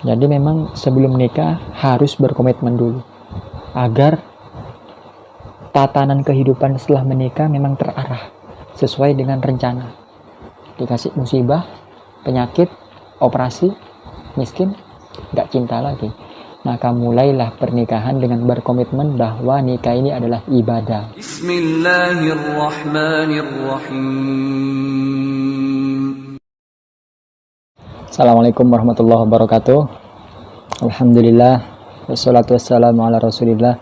Jadi memang sebelum nikah harus berkomitmen dulu agar tatanan kehidupan setelah menikah memang terarah sesuai dengan rencana. Dikasih musibah, penyakit, operasi, miskin, gak cinta lagi. Maka mulailah pernikahan dengan berkomitmen bahwa nikah ini adalah ibadah. Bismillahirrahmanirrahim. Assalamualaikum warahmatullahi wabarakatuh. Alhamdulillah, wassalatu wassalamu ala rasulillah.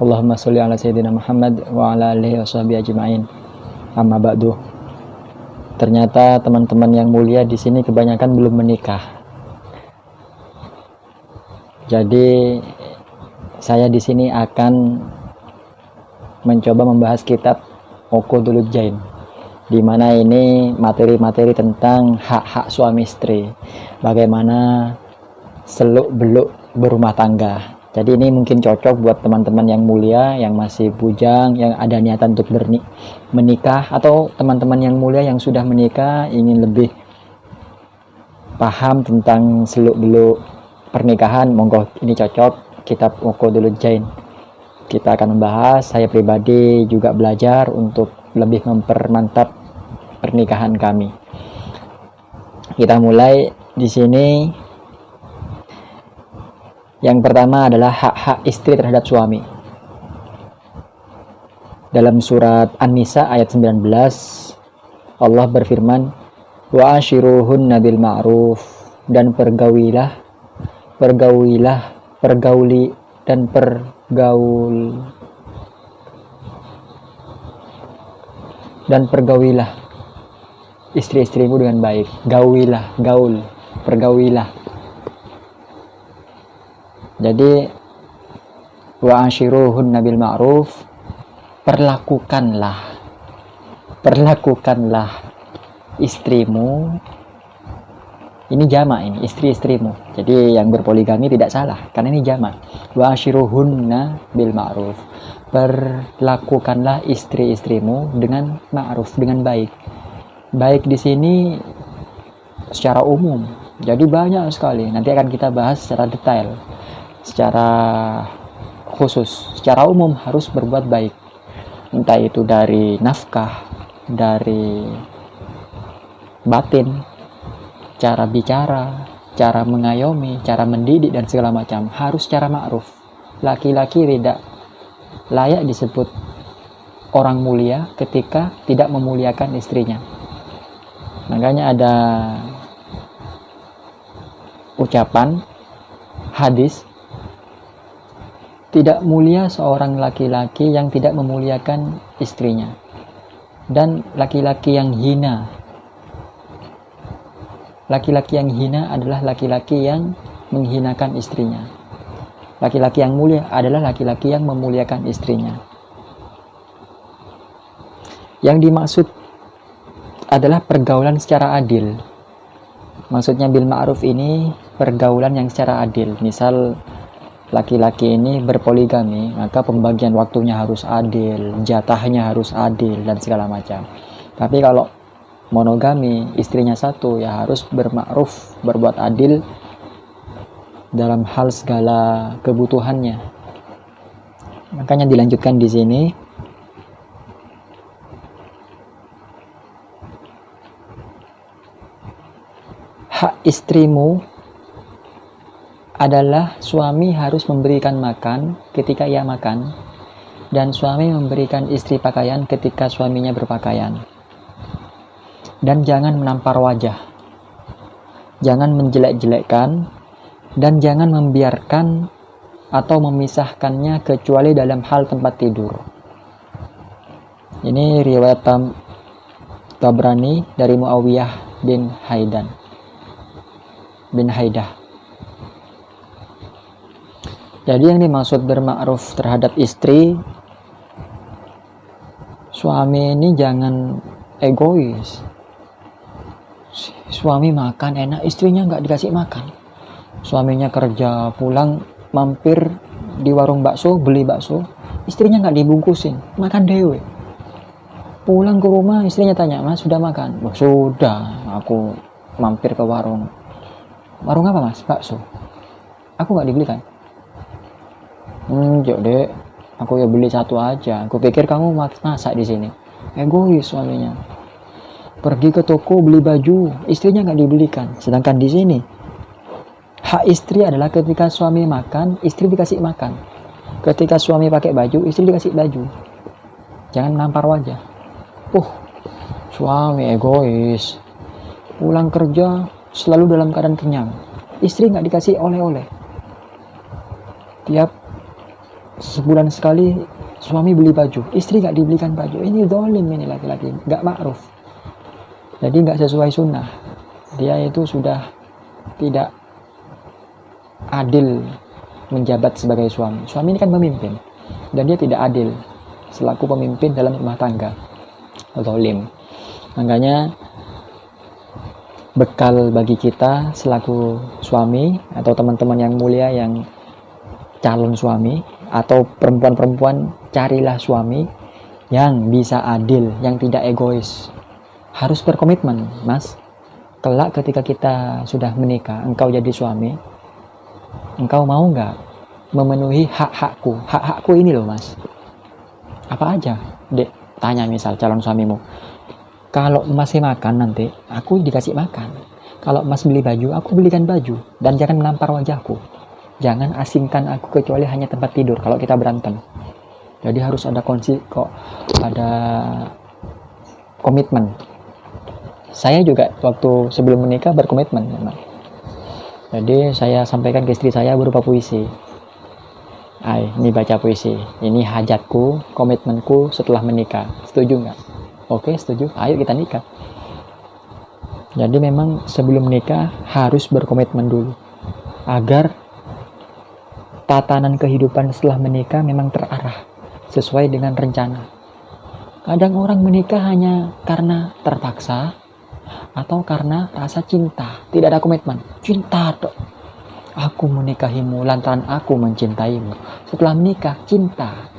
Allahumma sholli ala sayyidina Muhammad wa ala alihi washabihi ajma'in. Amma ba'du. Ternyata teman-teman yang mulia di sini kebanyakan belum menikah. Jadi saya di sini akan mencoba membahas kitab Uqudul Jain, di mana ini materi-materi tentang hak-hak suami istri, bagaimana seluk-beluk berumah tangga. Jadi ini mungkin cocok buat teman-teman yang mulia, yang masih bujang, yang ada niatan untuk menikah, atau teman-teman yang mulia yang sudah menikah ingin lebih paham tentang seluk-beluk pernikahan. Monggo, ini cocok kitab Uqudul Jain. Kita akan membahas, saya pribadi juga belajar untuk lebih mempermantap pernikahan kami. Kita mulai di sini. Yang pertama adalah hak-hak istri terhadap suami. Dalam surat An-Nisa ayat 19, Allah berfirman, "Wa ashiruhunna bil ma'ruf," dan pergaulilah istri-istrimu dengan baik. Pergaulilah. Jadi wa ashiruhunna bil ma'ruf, perlakukanlah istrimu. Ini jamak, ini istri-istrimu. Jadi yang berpoligami tidak salah karena ini jamak. Wa ashiruhunna bil ma'ruf, perlakukanlah istri-istrimu dengan ma'ruf, dengan baik. Baik di sini secara umum. Jadi banyak sekali. Nanti akan kita bahas secara detail, secara khusus. Secara umum harus berbuat baik, entah itu dari nafkah, dari batin, cara bicara, cara mengayomi, cara mendidik, dan segala macam harus secara ma'ruf. Laki-laki tidak layak disebut orang mulia ketika tidak memuliakan istrinya. Makanya ada ucapan hadis, tidak mulia seorang laki-laki yang tidak memuliakan istrinya, dan laki-laki yang hina adalah laki-laki yang menghinakan istrinya. Laki-laki yang mulia adalah laki-laki yang memuliakan istrinya. Yang dimaksud adalah pergaulan secara adil. Maksudnya bil ma'ruf ini pergaulan yang secara adil. Misal laki-laki ini berpoligami, maka pembagian waktunya harus adil, jatahnya harus adil, dan segala macam. Tapi kalau monogami, istrinya satu, ya harus bermakruf, berbuat adil dalam hal segala kebutuhannya. Makanya dilanjutkan di sini, hak istrimu adalah suami harus memberikan makan ketika ia makan, dan suami memberikan istri pakaian ketika suaminya berpakaian. Dan jangan menampar wajah, jangan menjelek-jelekkan, dan jangan membiarkan atau memisahkannya kecuali dalam hal tempat tidur. Ini riwayat Tabrani dari Muawiyah bin Haidah. Jadi yang dimaksud bermakruf terhadap istri, suami ini jangan egois. Suami makan enak, istrinya nggak dikasih makan. Suaminya kerja, pulang mampir di warung bakso, beli bakso, istrinya nggak dibungkusin, makan dewe. Pulang ke rumah, istrinya tanya, "Mas, sudah makan?" "Oh, sudah, aku mampir ke warung." "Warung apa, Mas?" "Bakso." Aku nggak dibelikan. Yuk dek, aku ya beli satu aja. Aku pikir kamu masak di sini. Egois suaminya. Pergi ke toko beli baju, istrinya nggak dibelikan. Sedangkan di sini, hak istri adalah ketika suami makan, istri dikasih makan. Ketika suami pakai baju, istri dikasih baju. Jangan nampar wajah. Suami egois. Pulang kerja selalu dalam keadaan kenyang. Istri nggak dikasih oleh-oleh. Tiap sebulan sekali suami beli baju, istri nggak dibelikan baju. Ini zalim, ini laki-laki, nggak ma'ruf. Jadi nggak sesuai sunnah. Dia itu sudah tidak adil menjabat sebagai suami. Suami ini kan pemimpin, dan dia tidak adil selaku pemimpin dalam rumah tangga. Zalim. Makanya bekal bagi kita selaku suami atau teman-teman yang mulia yang calon suami atau perempuan-perempuan, carilah suami yang bisa adil, yang tidak egois. Harus berkomitmen, Mas. Kelak ketika kita sudah menikah, engkau jadi suami, engkau mau nggak memenuhi hak-hakku? Hak-hakku ini loh, Mas. Apa aja? Dek, tanya misal calon suamimu. Kalau masih makan nanti, aku dikasih makan. Kalau Mas beli baju, aku belikan baju. Dan jangan menampar wajahku. Jangan asingkan aku kecuali hanya tempat tidur kalau kita berantem. Jadi harus ada ada komitmen. Saya juga waktu sebelum menikah berkomitmen memang. Jadi saya sampaikan ke istri saya berupa puisi. Ini baca puisi. Ini hajatku, komitmenku setelah menikah. Setuju nggak? Oke, setuju. Ayo kita nikah. Jadi memang sebelum menikah harus berkomitmen dulu. Agar tatanan kehidupan setelah menikah memang terarah sesuai dengan rencana. Kadang orang menikah hanya karena terpaksa atau karena rasa cinta, tidak ada komitmen. Cinta dok, aku menikahimu lantaran aku mencintaimu. Setelah menikah cinta.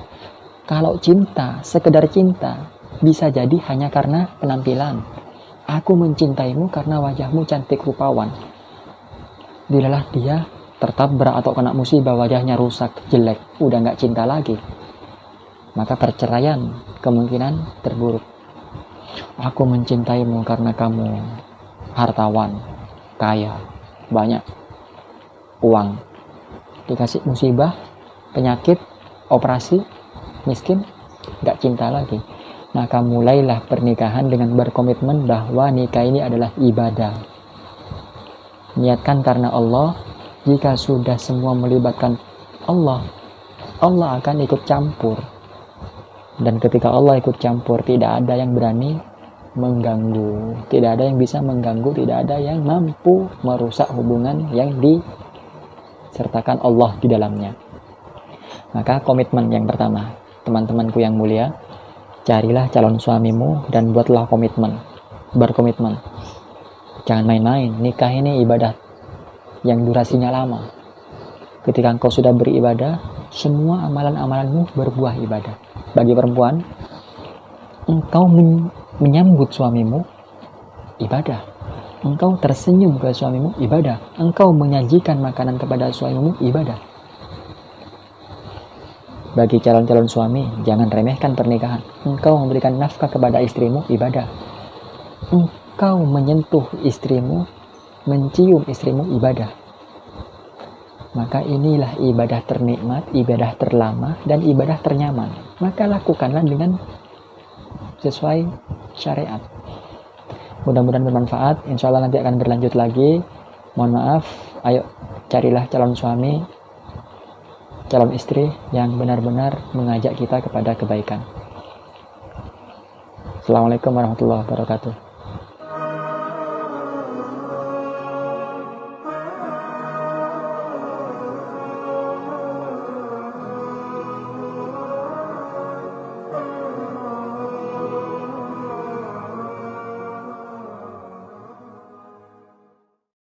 Kalau cinta, sekedar cinta, bisa jadi hanya karena penampilan. Aku mencintaimu karena wajahmu cantik rupawan. Dilalah dia tertabrak atau kena musibah, wajahnya rusak, jelek, udah nggak cinta lagi, maka perceraian kemungkinan terburuk. Aku mencintaimu karena kamu hartawan, kaya, banyak uang, dikasih musibah, penyakit, operasi, miskin, nggak cinta lagi. Maka mulailah pernikahan dengan berkomitmen bahwa nikah ini adalah ibadah. Niatkan karena Allah. Jika sudah semua melibatkan Allah, Allah akan ikut campur. Dan ketika Allah ikut campur, tidak ada yang berani mengganggu. Tidak ada yang bisa mengganggu, tidak ada yang mampu merusak hubungan yang disertakan Allah di dalamnya. Maka komitmen yang pertama, teman-temanku yang mulia, carilah calon suamimu dan buatlah komitmen. Berkomitmen. Jangan main-main, nikah ini ibadah yang durasinya lama. Ketika engkau sudah beribadah, semua amalan-amalanmu berbuah ibadah. Bagi perempuan, engkau menyambut suamimu, ibadah. Engkau tersenyum ke suamimu, ibadah. Engkau menyajikan makanan kepada suamimu, ibadah. Bagi calon-calon suami, jangan remehkan pernikahan. Engkau memberikan nafkah kepada istrimu, ibadah. Engkau menyentuh istrimu, mencium istrimu, ibadah. Maka inilah ibadah ternikmat, ibadah terlama, dan ibadah ternyaman. Maka lakukanlah dengan sesuai syariat. Mudah-mudahan bermanfaat. Insya Allah nanti akan berlanjut lagi. Mohon maaf. Ayo carilah calon suami, calon istri yang benar-benar mengajak kita kepada kebaikan. Assalamualaikum warahmatullahi wabarakatuh.